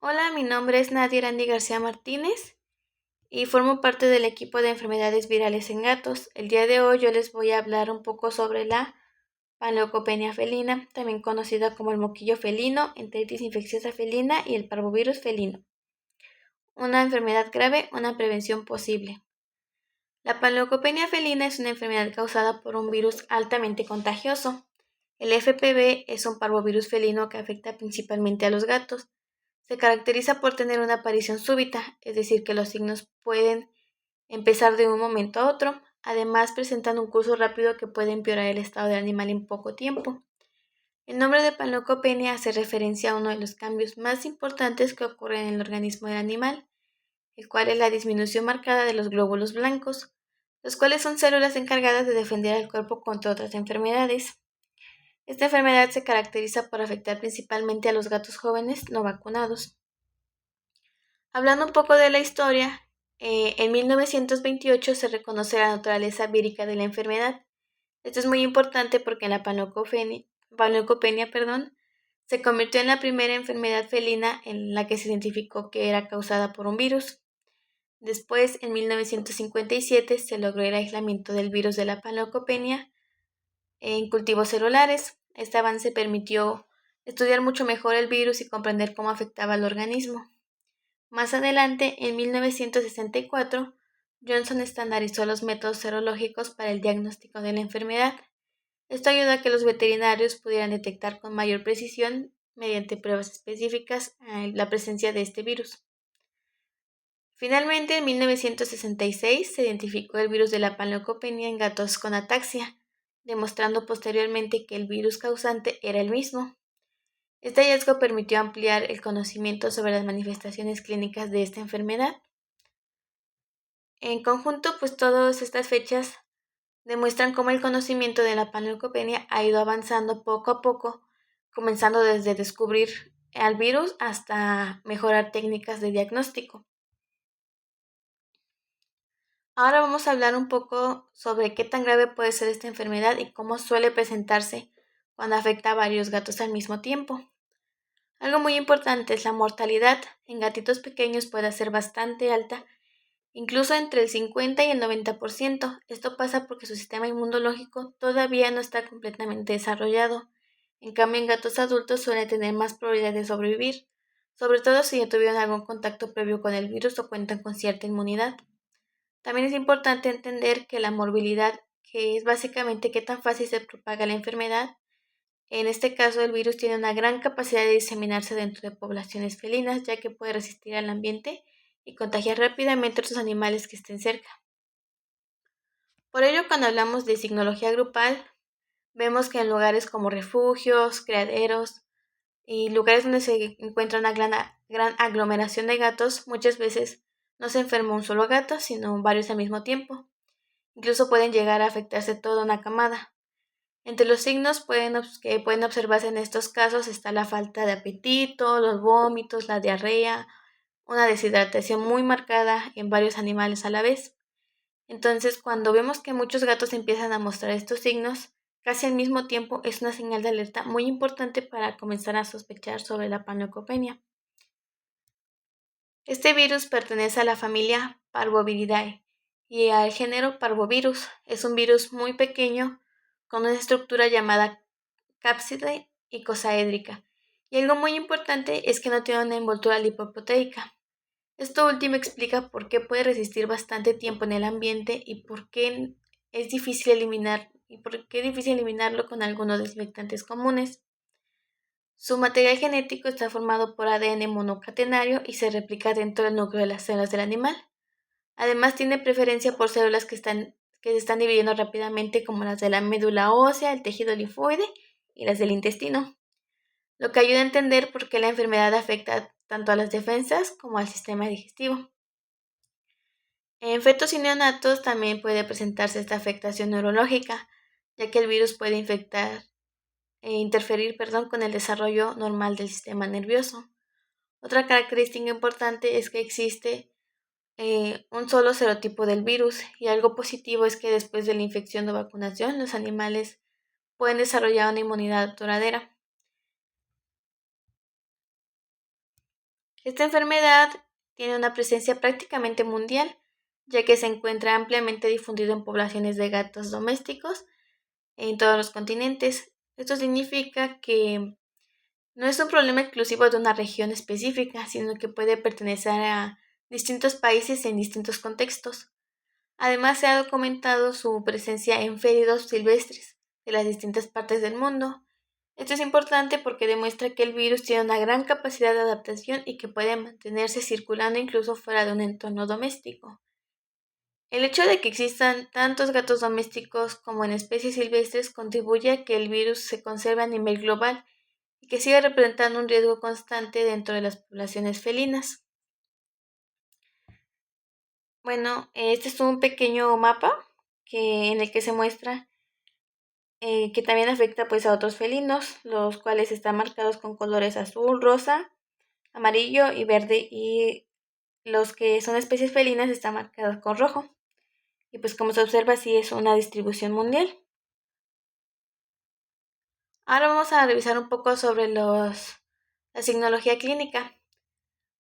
Hola, mi nombre es Nadia Arandi García Martínez y formo parte del equipo de enfermedades virales en gatos. El día de hoy yo les voy a hablar un poco sobre la panleucopenia felina, también conocida como el moquillo felino, enteritis infecciosa felina y el parvovirus felino. Una enfermedad grave, una prevención posible. La panleucopenia felina es una enfermedad causada por un virus altamente contagioso. El FPV es un parvovirus felino que afecta principalmente a los gatos. Se caracteriza por tener una aparición súbita, es decir, que los signos pueden empezar de un momento a otro. Además, presentan un curso rápido que puede empeorar el estado del animal en poco tiempo. El nombre de panleucopenia hace referencia a uno de los cambios más importantes que ocurren en el organismo del animal, el cual es la disminución marcada de los glóbulos blancos, los cuales son células encargadas de defender al cuerpo contra otras enfermedades. Esta enfermedad se caracteriza por afectar principalmente a los gatos jóvenes no vacunados. Hablando un poco de la historia, en 1928 se reconoce la naturaleza vírica de la enfermedad. Esto es muy importante porque en la panleucopenia, se convirtió en la primera enfermedad felina en la que se identificó que era causada por un virus. Después, en 1957, se logró el aislamiento del virus de la panleucopenia en cultivos celulares. Este avance permitió estudiar mucho mejor el virus y comprender cómo afectaba al organismo. Más adelante, en 1964, Johnson estandarizó los métodos serológicos para el diagnóstico de la enfermedad. Esto ayudó a que los veterinarios pudieran detectar con mayor precisión, mediante pruebas específicas, la presencia de este virus. Finalmente, en 1966 se identificó el virus de la panleucopenia en gatos con ataxia, demostrando posteriormente que el virus causante era el mismo. Este hallazgo permitió ampliar el conocimiento sobre las manifestaciones clínicas de esta enfermedad. En conjunto, pues todas estas fechas demuestran cómo el conocimiento de la panleucopenia ha ido avanzando poco a poco, comenzando desde descubrir al virus hasta mejorar técnicas de diagnóstico. Ahora vamos a hablar un poco sobre qué tan grave puede ser esta enfermedad y cómo suele presentarse cuando afecta a varios gatos al mismo tiempo. Algo muy importante es la mortalidad. En gatitos pequeños puede ser bastante alta, incluso entre el 50 y el 90%. Esto pasa porque su sistema inmunológico todavía no está completamente desarrollado. En cambio, en gatos adultos suele tener más probabilidad de sobrevivir, sobre todo si ya tuvieron algún contacto previo con el virus o cuentan con cierta inmunidad. También es importante entender que la morbilidad, que es básicamente qué tan fácil se propaga la enfermedad, en este caso el virus tiene una gran capacidad de diseminarse dentro de poblaciones felinas, ya que puede resistir al ambiente y contagiar rápidamente a otros animales que estén cerca. Por ello, cuando hablamos de signología grupal, vemos que en lugares como refugios, criaderos y lugares donde se encuentra una gran aglomeración de gatos, muchas veces no se enferma un solo gato, sino varios al mismo tiempo. Incluso pueden llegar a afectarse toda una camada. Entre los signos que pueden observarse en estos casos está la falta de apetito, los vómitos, la diarrea, una deshidratación muy marcada en varios animales a la vez. Entonces, cuando vemos que muchos gatos empiezan a mostrar estos signos, casi al mismo tiempo es una señal de alerta muy importante para comenzar a sospechar sobre la panleucopenia. Este virus pertenece a la familia Parvoviridae y al género Parvovirus. Es un virus muy pequeño con una estructura llamada cápside icosaédrica. Y algo muy importante es que no tiene una envoltura lipoproteica. Esto último explica por qué puede resistir bastante tiempo en el ambiente y por qué es difícil eliminarlo con algunos desinfectantes comunes. Su material genético está formado por ADN monocatenario y se replica dentro del núcleo de las células del animal. Además, tiene preferencia por células que se están dividiendo rápidamente, como las de la médula ósea, el tejido linfoide y las del intestino, lo que ayuda a entender por qué la enfermedad afecta tanto a las defensas como al sistema digestivo. En fetos y neonatos también puede presentarse esta afectación neurológica, ya que el virus puede interferir con el desarrollo normal del sistema nervioso. Otra característica importante es que existe un solo serotipo del virus, y algo positivo es que después de la infección o vacunación los animales pueden desarrollar una inmunidad duradera. Esta enfermedad tiene una presencia prácticamente mundial, ya que se encuentra ampliamente difundido en poblaciones de gatos domésticos en todos los continentes. Esto significa que no es un problema exclusivo de una región específica, sino que puede pertenecer a distintos países en distintos contextos. Además, se ha documentado su presencia en felinos silvestres de las distintas partes del mundo. Esto es importante porque demuestra que el virus tiene una gran capacidad de adaptación y que puede mantenerse circulando incluso fuera de un entorno doméstico. El hecho de que existan tantos gatos domésticos como en especies silvestres contribuye a que el virus se conserve a nivel global y que siga representando un riesgo constante dentro de las poblaciones felinas. Bueno, este es un pequeño mapa en el que se muestra que también afecta pues a otros felinos, los cuales están marcados con colores azul, rosa, amarillo y verde, y los que son especies felinas están marcados con rojo. Y pues como se observa, sí es una distribución mundial. Ahora vamos a revisar un poco sobre la signología clínica.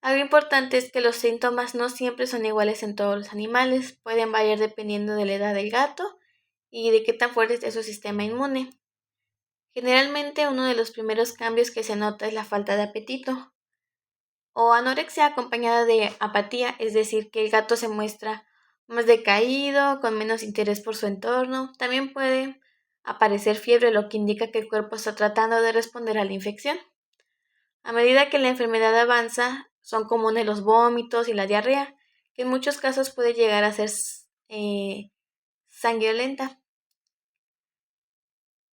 Algo importante es que los síntomas no siempre son iguales en todos los animales, pueden variar dependiendo de la edad del gato y de qué tan fuerte esté su sistema inmune. Generalmente uno de los primeros cambios que se nota es la falta de apetito o anorexia acompañada de apatía, es decir, que el gato se muestra más decaído, con menos interés por su entorno. También puede aparecer fiebre, lo que indica que el cuerpo está tratando de responder a la infección. A medida que la enfermedad avanza, son comunes los vómitos y la diarrea, que en muchos casos puede llegar a ser sanguinolenta,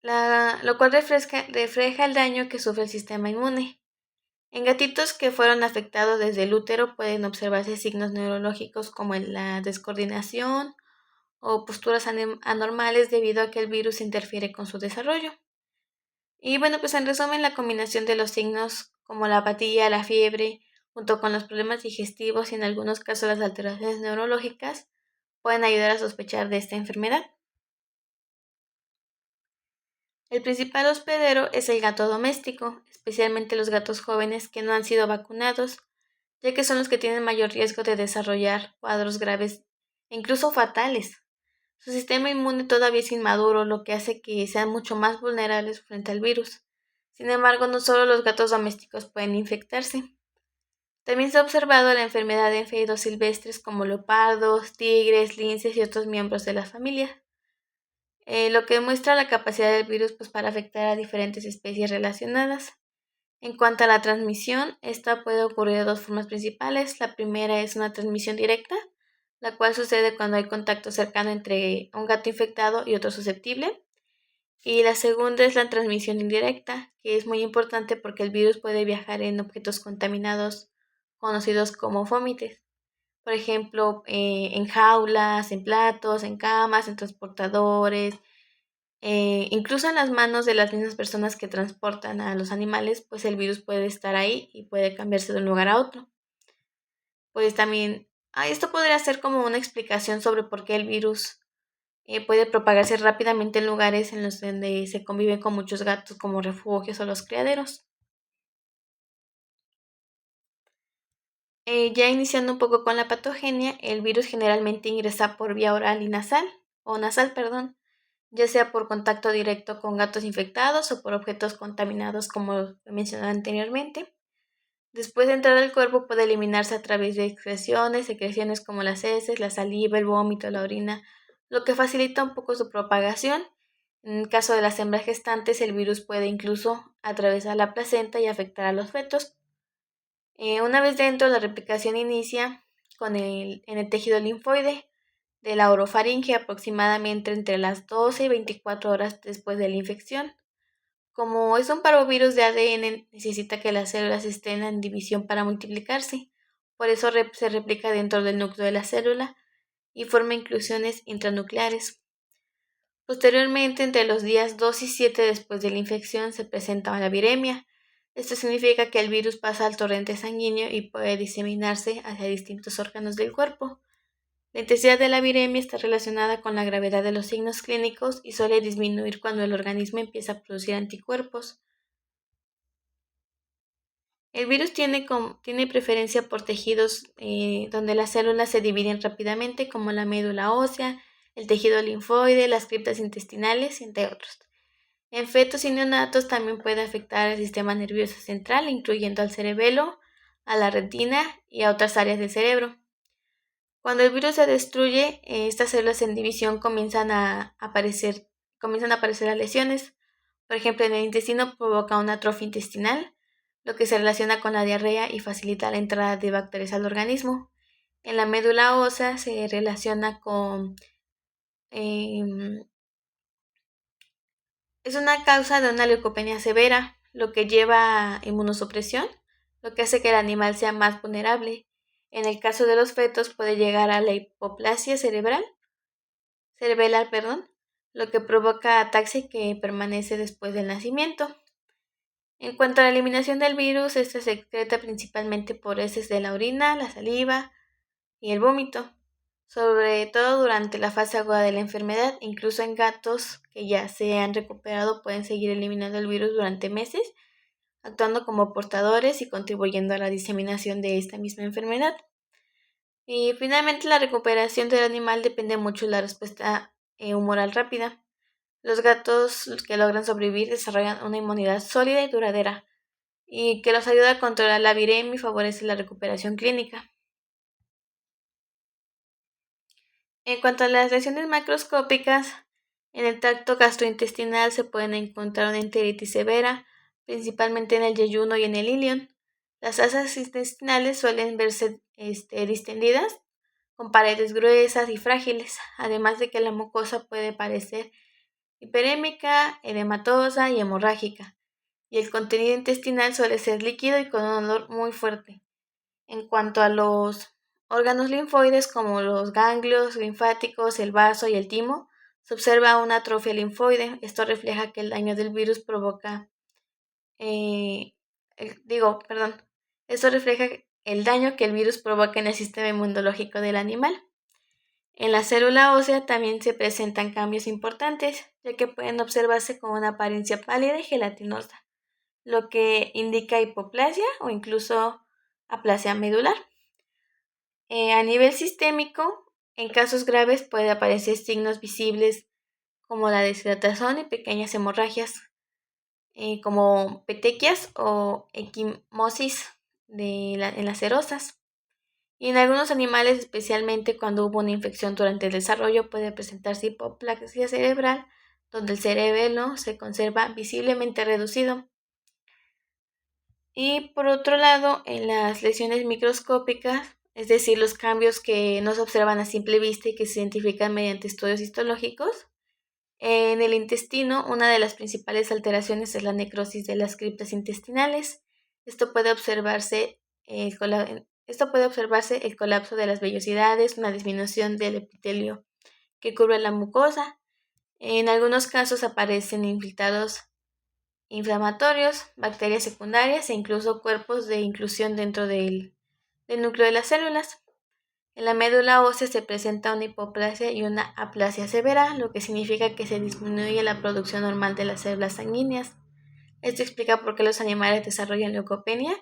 lo cual refleja el daño que sufre el sistema inmune. En gatitos que fueron afectados desde el útero pueden observarse signos neurológicos como la descoordinación o posturas anormales debido a que el virus interfiere con su desarrollo. Y bueno, pues en resumen, la combinación de los signos como la apatía, la fiebre, junto con los problemas digestivos y en algunos casos las alteraciones neurológicas, pueden ayudar a sospechar de esta enfermedad. El principal hospedero es el gato doméstico, especialmente los gatos jóvenes que no han sido vacunados, ya que son los que tienen mayor riesgo de desarrollar cuadros graves e incluso fatales. Su sistema inmune todavía es inmaduro, lo que hace que sean mucho más vulnerables frente al virus. Sin embargo, no solo los gatos domésticos pueden infectarse. También se ha observado la enfermedad en felinos silvestres como leopardos, tigres, linces y otros miembros de la familia, lo que demuestra la capacidad del virus pues, para afectar a diferentes especies relacionadas. En cuanto a la transmisión, esta puede ocurrir de dos formas principales. La primera es una transmisión directa, la cual sucede cuando hay contacto cercano entre un gato infectado y otro susceptible. Y la segunda es la transmisión indirecta, que es muy importante porque el virus puede viajar en objetos contaminados conocidos como fómites. Por ejemplo, en jaulas, en platos, en camas, en transportadores, incluso en las manos de las mismas personas que transportan a los animales, pues el virus puede estar ahí y puede cambiarse de un lugar a otro. Pues también, esto podría ser como una explicación sobre por qué el virus puede propagarse rápidamente en lugares en los donde se conviven con muchos gatos, como refugios o los criaderos. Ya iniciando un poco con la patogenia, el virus generalmente ingresa por vía oral y nasal, perdón, ya sea por contacto directo con gatos infectados o por objetos contaminados, como mencioné anteriormente. Después de entrar al cuerpo puede eliminarse a través de secreciones como las heces, la saliva, el vómito, la orina, lo que facilita un poco su propagación. En el caso de las hembras gestantes, el virus puede incluso atravesar la placenta y afectar a los fetos. Una vez dentro, la replicación inicia en el tejido linfoide de la orofaringe aproximadamente entre las 12 y 24 horas después de la infección. Como es un parvovirus de ADN, necesita que las células estén en división para multiplicarse. Por eso se replica dentro del núcleo de la célula y forma inclusiones intranucleares. Posteriormente, entre los días 2 y 7 después de la infección, se presenta la viremia. Esto significa que el virus pasa al torrente sanguíneo y puede diseminarse hacia distintos órganos del cuerpo. La intensidad de la viremia está relacionada con la gravedad de los signos clínicos y suele disminuir cuando el organismo empieza a producir anticuerpos. El virus tiene preferencia por tejidos donde las células se dividen rápidamente, como la médula ósea, el tejido linfoide, las criptas intestinales, entre otros. En fetos y neonatos también puede afectar al sistema nervioso central, incluyendo al cerebelo, a la retina y a otras áreas del cerebro. Cuando el virus se destruye, estas células en división comienzan a aparecer las lesiones. Por ejemplo, en el intestino provoca una atrofia intestinal, lo que se relaciona con la diarrea y facilita la entrada de bacterias al organismo. En la médula ósea se relaciona con... es una causa de una leucopenia severa, lo que lleva a inmunosupresión, lo que hace que el animal sea más vulnerable. En el caso de los fetos puede llegar a la hipoplasia cerebral, lo que provoca ataxia que permanece después del nacimiento. En cuanto a la eliminación del virus, esta se excreta principalmente por heces de la orina, la saliva y el vómito, sobre todo durante la fase aguda de la enfermedad. Incluso en gatos que ya se han recuperado pueden seguir eliminando el virus durante meses, actuando como portadores y contribuyendo a la diseminación de esta misma enfermedad. Y finalmente la recuperación del animal depende mucho de la respuesta humoral rápida. Los gatos que logran sobrevivir desarrollan una inmunidad sólida y duradera, y que los ayuda a controlar la viremia y favorece la recuperación clínica. En cuanto a las lesiones macroscópicas, en el tracto gastrointestinal se pueden encontrar una enteritis severa, principalmente en el yeyuno y en el ilion. Las asas intestinales suelen verse distendidas, con paredes gruesas y frágiles, además de que la mucosa puede parecer hiperémica, edematosa y hemorrágica, y el contenido intestinal suele ser líquido y con un olor muy fuerte. En cuanto a los órganos linfoides como los ganglios linfáticos, el vaso y el timo, se observa una atrofia linfoide. Esto refleja que el daño del virus provoca, esto refleja el daño que el virus provoca en el sistema inmunológico del animal. En la célula ósea también se presentan cambios importantes, ya que pueden observarse con una apariencia pálida y gelatinosa, lo que indica hipoplasia o incluso aplasia medular. A nivel sistémico, en casos graves puede aparecer signos visibles como la deshidratación y pequeñas hemorragias, como petequias o equimosis en las serosas. Y en algunos animales, especialmente cuando hubo una infección durante el desarrollo, puede presentarse hipoplasia cerebral, donde el cerebelo se conserva visiblemente reducido. Y por otro lado, en las lesiones microscópicas, es decir, los cambios que no se observan a simple vista y que se identifican mediante estudios histológicos, en el intestino, una de las principales alteraciones es la necrosis de las criptas intestinales. Esto puede observarse el colapso de las vellosidades, una disminución del epitelio que cubre la mucosa. En algunos casos aparecen infiltrados inflamatorios, bacterias secundarias e incluso cuerpos de inclusión dentro del núcleo de las células. En la médula ósea se presenta una hipoplasia y una aplasia severa, lo que significa que se disminuye la producción normal de las células sanguíneas. Esto explica por qué los animales desarrollan leucopenia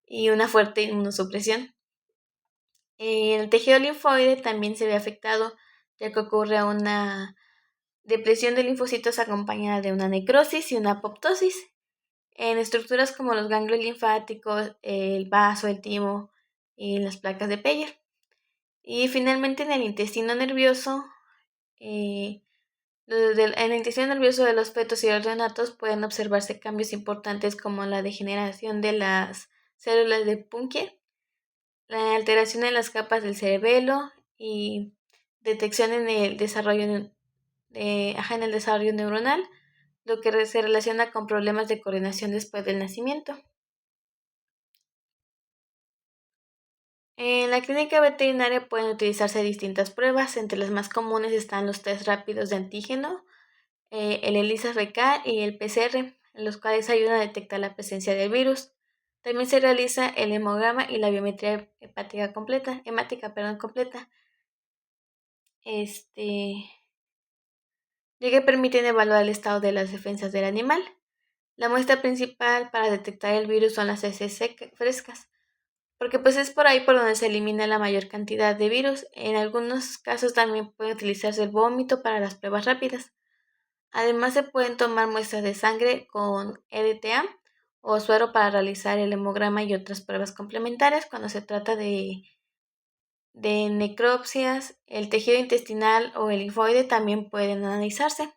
y una fuerte inmunosupresión. El tejido linfoide también se ve afectado, ya que ocurre una depresión de linfocitos acompañada de una necrosis y una apoptosis. En estructuras como los ganglios linfáticos, el vaso, el timo y las placas de Peyer. Y finalmente en el intestino nervioso, en el intestino nervioso de los fetos y los neonatos pueden observarse cambios importantes como la degeneración de las células de Purkinje, la alteración en las capas del cerebelo y detección en el desarrollo neuronal, lo que se relaciona con problemas de coordinación después del nacimiento. En la clínica veterinaria pueden utilizarse distintas pruebas. Entre las más comunes están los test rápidos de antígeno, el ELISA fecal y el PCR, en los cuales ayudan a detectar la presencia del virus. También se realiza el hemograma y la biometría hemática completa, ya que permiten evaluar el estado de las defensas del animal. La muestra principal para detectar el virus son las heces frescas, porque pues es por ahí por donde se elimina la mayor cantidad de virus. En algunos casos también puede utilizarse el vómito para las pruebas rápidas. Además se pueden tomar muestras de sangre con EDTA o suero para realizar el hemograma y otras pruebas complementarias cuando se trata de necropsias. El tejido intestinal o el linfoide también pueden analizarse.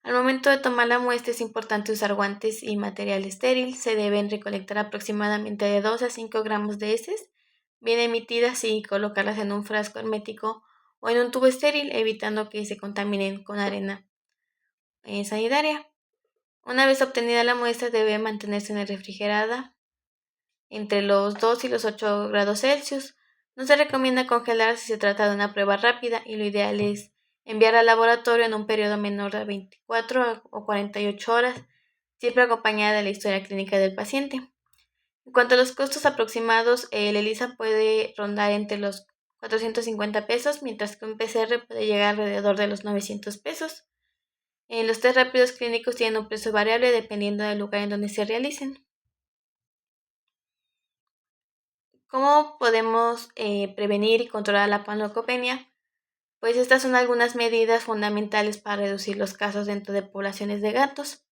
Al momento de tomar la muestra es importante usar guantes y material estéril. Se deben recolectar aproximadamente de 2 a 5 gramos de heces bien emitidas y colocarlas en un frasco hermético o en un tubo estéril, evitando que se contaminen con arena sanitaria. Una vez obtenida la muestra debe mantenerse refrigerada entre los 2 y los 8 grados Celsius. No se recomienda congelar si se trata de una prueba rápida y lo ideal es enviar al laboratorio en un periodo menor de 24 o 48 horas, siempre acompañada de la historia clínica del paciente. En cuanto a los costos aproximados, el ELISA puede rondar entre los 450 pesos, mientras que un PCR puede llegar alrededor de los 900 pesos. Los test rápidos clínicos tienen un precio variable dependiendo del lugar en donde se realicen. ¿Cómo podemos prevenir y controlar la panleucopenia? Pues estas son algunas medidas fundamentales para reducir los casos dentro de poblaciones de gatos.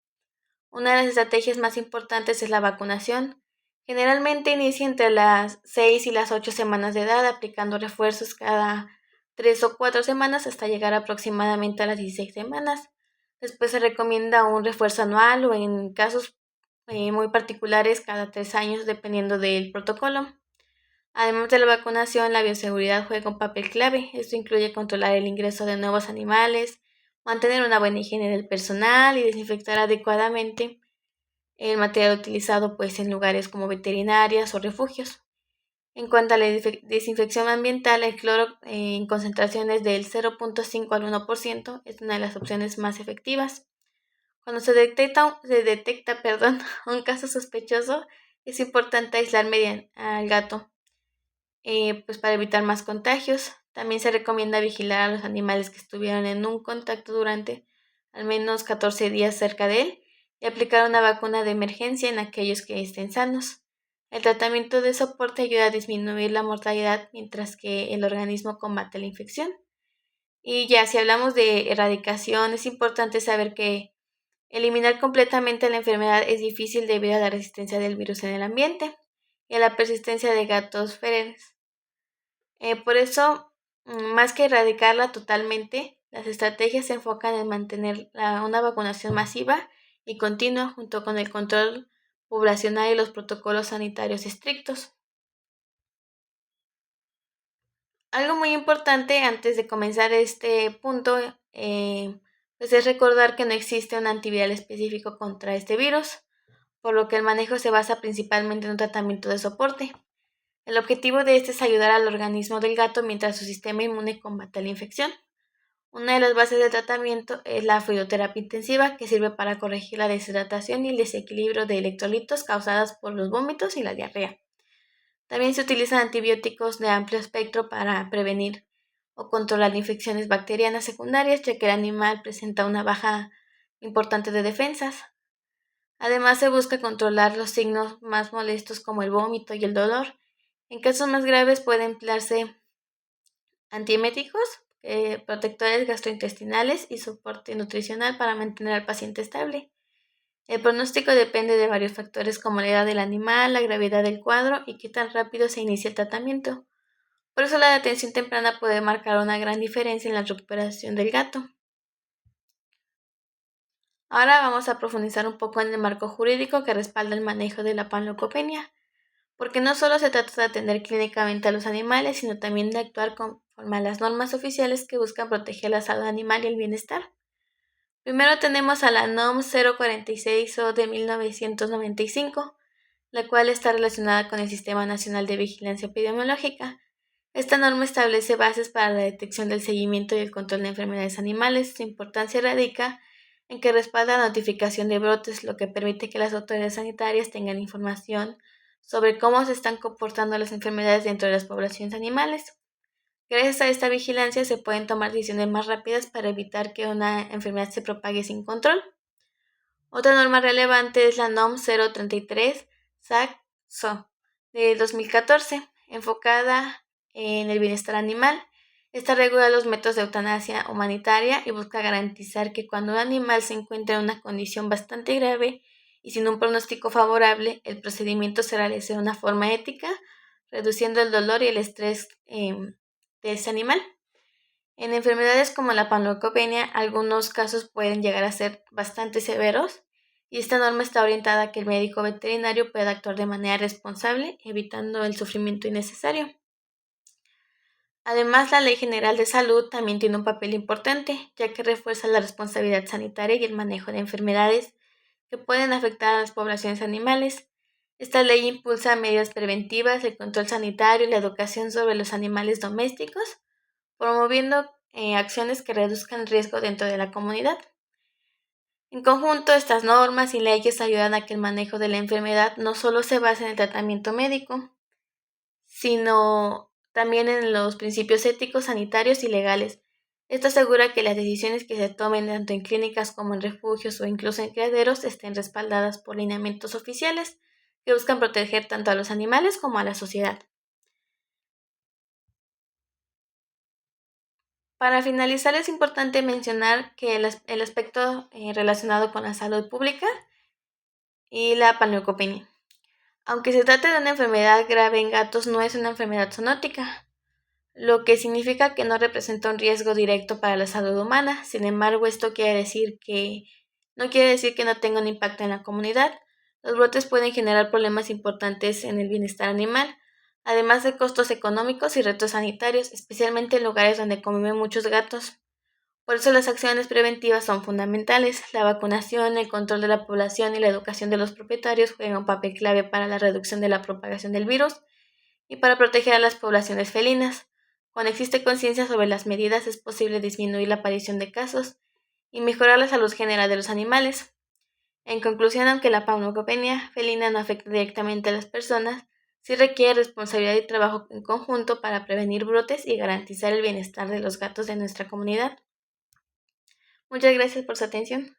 Una de las estrategias más importantes es la vacunación. Generalmente inicia entre las 6 y las 8 semanas de edad, aplicando refuerzos cada 3 o 4 semanas hasta llegar aproximadamente a las 16 semanas. Después se recomienda un refuerzo anual o en casos muy particulares cada 3 años, dependiendo del protocolo. Además de la vacunación, la bioseguridad juega un papel clave. Esto incluye controlar el ingreso de nuevos animales, mantener una buena higiene del personal y desinfectar adecuadamente el material utilizado pues, en lugares como veterinarias o refugios. En cuanto a la desinfección ambiental, el cloro en concentraciones del 0.5 al 1% es una de las opciones más efectivas. Cuando se detecta un caso sospechoso, es importante aislar al gato pues para evitar más contagios. También se recomienda vigilar a los animales que estuvieron en un contacto durante al menos 14 días cerca de él y aplicar una vacuna de emergencia en aquellos que estén sanos. El tratamiento de soporte ayuda a disminuir la mortalidad mientras que el organismo combate la infección. Y ya si hablamos de erradicación, es importante saber que eliminar completamente la enfermedad es difícil debido a la resistencia del virus en el ambiente y a la persistencia de gatos fereles. Por eso, más que erradicarla totalmente, las estrategias se enfocan en mantener una vacunación masiva y continua junto con el control poblacional y los protocolos sanitarios estrictos. Algo muy importante antes de comenzar este punto pues es recordar que no existe un antiviral específico contra este virus, por lo que el manejo se basa principalmente en un tratamiento de soporte. El objetivo de este es ayudar al organismo del gato mientras su sistema inmune combate la infección. Una de las bases del tratamiento es la fluidoterapia intensiva, que sirve para corregir la deshidratación y el desequilibrio de electrolitos causadas por los vómitos y la diarrea. También se utilizan antibióticos de amplio espectro para prevenir o controlar infecciones bacterianas secundarias, ya que el animal presenta una baja importante de defensas. Además, se busca controlar los signos más molestos como el vómito y el dolor. En casos más graves pueden emplearse antieméticos, protectores gastrointestinales y soporte nutricional para mantener al paciente estable. El pronóstico depende de varios factores como la edad del animal, la gravedad del cuadro y qué tan rápido se inicia el tratamiento. Por eso la atención temprana puede marcar una gran diferencia en la recuperación del gato. Ahora vamos a profundizar un poco en el marco jurídico que respalda el manejo de la panleucopenia, porque no solo se trata de atender clínicamente a los animales, sino también de actuar conforme a las normas oficiales que buscan proteger la salud animal y el bienestar. Primero tenemos a la NOM 046-O de 1995, la cual está relacionada con el Sistema Nacional de Vigilancia Epidemiológica. Esta norma establece bases para la detección del seguimiento y el control de enfermedades animales. Su importancia radica en que respalda la notificación de brotes, lo que permite que las autoridades sanitarias tengan información sobre cómo se están comportando las enfermedades dentro de las poblaciones animales. Gracias a esta vigilancia se pueden tomar decisiones más rápidas para evitar que una enfermedad se propague sin control. Otra norma relevante es la NOM 033 SAC-SO de 2014, enfocada en el bienestar animal. Esta regula los métodos de eutanasia humanitaria y busca garantizar que cuando un animal se encuentra en una condición bastante grave y sin un pronóstico favorable, el procedimiento se realice de una forma ética, reduciendo el dolor y el estrés de ese animal. En enfermedades como la panleucopenia, algunos casos pueden llegar a ser bastante severos y esta norma está orientada a que el médico veterinario pueda actuar de manera responsable, evitando el sufrimiento innecesario. Además, la Ley General de Salud también tiene un papel importante, ya que refuerza la responsabilidad sanitaria y el manejo de enfermedades que pueden afectar a las poblaciones animales. Esta ley impulsa medidas preventivas, el control sanitario y la educación sobre los animales domésticos, promoviendo acciones que reduzcan el riesgo dentro de la comunidad. En conjunto, estas normas y leyes ayudan a que el manejo de la enfermedad no solo se base en el tratamiento médico, sino también en los principios éticos, sanitarios y legales. Esto asegura que las decisiones que se tomen tanto en clínicas como en refugios o incluso en criaderos estén respaldadas por lineamientos oficiales que buscan proteger tanto a los animales como a la sociedad. Para finalizar, es importante mencionar que el aspecto relacionado con la salud pública y la panleucopenia. Aunque se trate de una enfermedad grave en gatos, no es una enfermedad zoonótica, lo que significa que no representa un riesgo directo para la salud humana. Sin embargo, esto no quiere decir que no tenga un impacto en la comunidad. Los brotes pueden generar problemas importantes en el bienestar animal, además de costos económicos y retos sanitarios, especialmente en lugares donde conviven muchos gatos. Por eso las acciones preventivas son fundamentales. La vacunación, el control de la población y la educación de los propietarios juegan un papel clave para la reducción de la propagación del virus y para proteger a las poblaciones felinas. Cuando existe conciencia sobre las medidas, es posible disminuir la aparición de casos y mejorar la salud general de los animales. En conclusión, aunque la panleucopenia felina no afecta directamente a las personas, sí requiere responsabilidad y trabajo en conjunto para prevenir brotes y garantizar el bienestar de los gatos de nuestra comunidad. Muchas gracias por su atención.